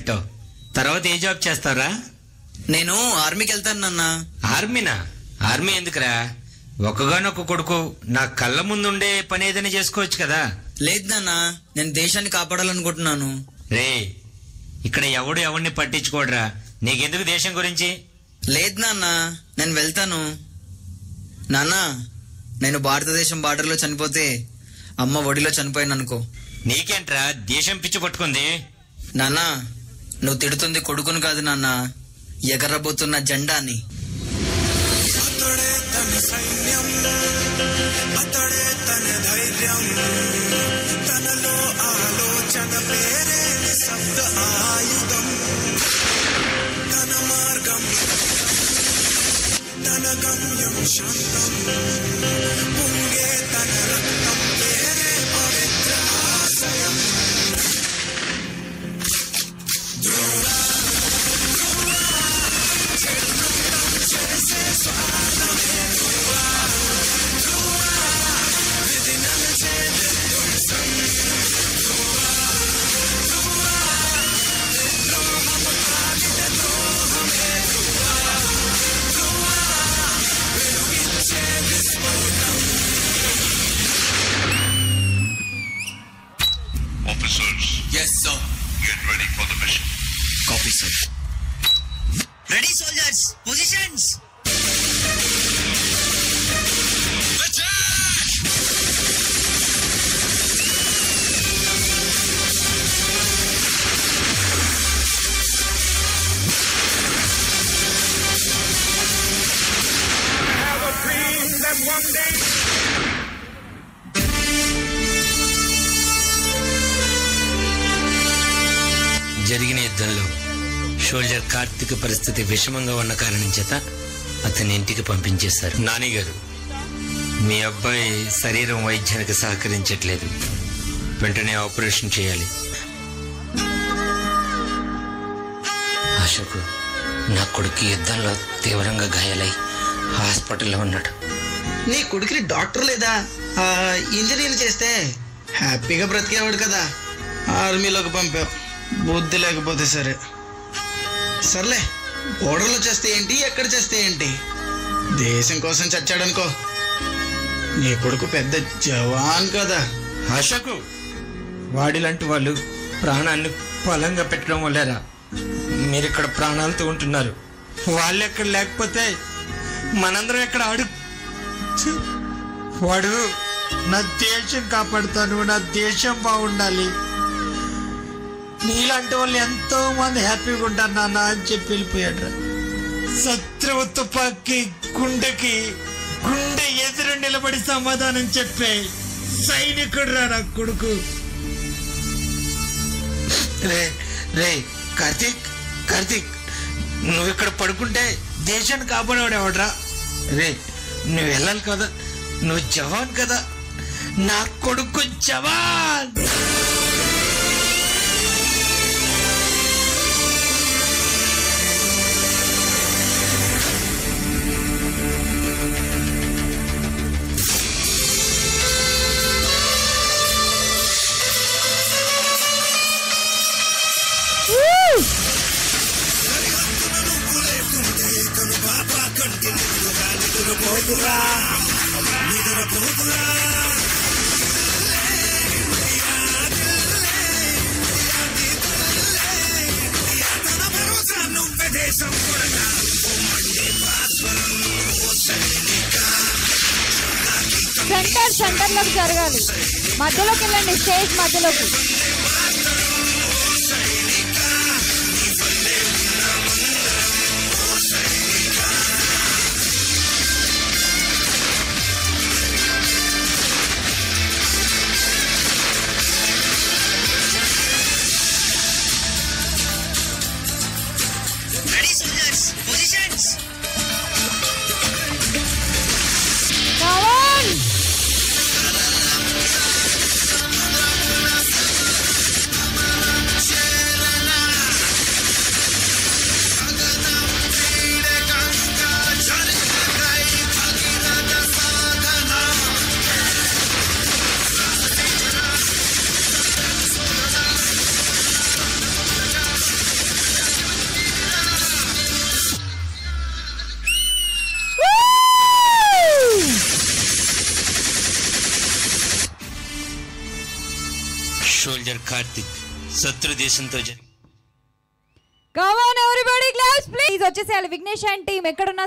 వెళ్తావు? తర్వాత ఏ జాబ్ చేస్తావురా? నేను ఆర్మీకి వెళ్తాను నాన్న. ఆర్మీనా? ఆర్మీ ఎందుకురా? ఒక్కగానొక్క కొడుకు, నా కళ్ళ ముందుండే పని ఏదైనా చేసుకోవచ్చు కదా. లేదు నాన్న, నేను దేశాన్ని కాపాడాలనుకుంటున్నాను. రే, ఇక్కడ ఎవడు ఎవరిని పట్టించుకోడరా. నీకెందుకు దేశం గురించి? లేదు నాన్న, నేను వెళ్తాను. నాన్న, నేను భారతదేశం బార్డర్లో చనిపోతే అమ్మ ఒడిలో చనిపోయాను అనుకో. నీకేంట్రా దేశం పిచ్చి పట్టుకుంది? నాన్న, నువ్వు తిడుతుంది కొడుకును కాదు నాన్న, ఎగరబోతున్న జెండాని. అతడే తన సైన్యం, అతడే తన ధైర్యం, తనలో ఆలోచన పేరే నిశ్శబ్ద ఆయుధం. తన మార్గం, తన గమ్యం శాంతం, పొంగే తన రక్తం పేరే పవిత్ర ఆశయం. Officers. Yes, sir. Get ready for the mission. Copy, sir. Ready, soldiers. Positions. I have a dream that one day జరిగిన యుద్ధంలో షోల్జర్ కార్తిక్ పరిస్థితి విషమంగా ఉన్న కారణం చేత అతని ఇంటికి పంపించేశారు. నానిగారు, మీ అబ్బాయి శరీరం వైద్యానికి సహకరించట్లేదు, వెంటనే ఆపరేషన్ చేయాలి. అశోక్, నా కొడుకు యుద్ధంలో తీవ్రంగా గాయాలై హాస్పిటల్లో ఉన్నాడు. నీ కొడుకుని డాక్టర్ లేదా ఇంజనీర్ చేస్తే హ్యాపీగా బ్రతికేవాడు కదా. ఆర్మీలోకి పంపావు, బుద్ధి లేకపోతే సరే. సర్లే, బోర్డర్లో చేస్తే ఏంటి, ఎక్కడ చేస్తే ఏంటి, దేశం కోసం చచ్చాడనుకో. నీ కొడుకు పెద్ద జవాన్ కదా. అశోక్, వాడిలాంటి వాళ్ళు ప్రాణాన్ని పొలంగా పెట్టడం వల్లేరా మీరు ఇక్కడ ప్రాణాలతో ఉంటున్నారు. వాళ్ళు ఎక్కడ లేకపోతే మనందరం ఎక్కడ వాడు నా దేశం కాపాడుతాను, నా దేశం బాగుండాలి, నీలాంటి వాళ్ళు ఎంతో మంది హ్యాపీగా ఉంటారు నాన్న అని చెప్పి వెళ్ళిపోయాడు. శత్రువు తుపాకి గుండె ఎదురు నిలబడి సమాధానం చెప్పే సైనికుడు రా నా కొడుకు. రే కార్తీక్, నువ్వు ఇక్కడ పడుకుంటే దేశాన్ని కాపాడేవాడు ఎవడరా? రే, నువ్వు వెళ్ళాలి కదా, నువ్వు జవాన్ కదా, నా కొడుకు జవాన్. సెంటర్లోకి జరగాలి, మధ్యలోకి వెళ్ళండి, స్టేజ్ మధ్యలోకి. సోల్జర్ కార్తిక్ శత్రు దేశంతో come on everybody claps please. వచ్చేసేయాలి విఘ్నేష్ అండ్ టీం ఎక్కడున్నా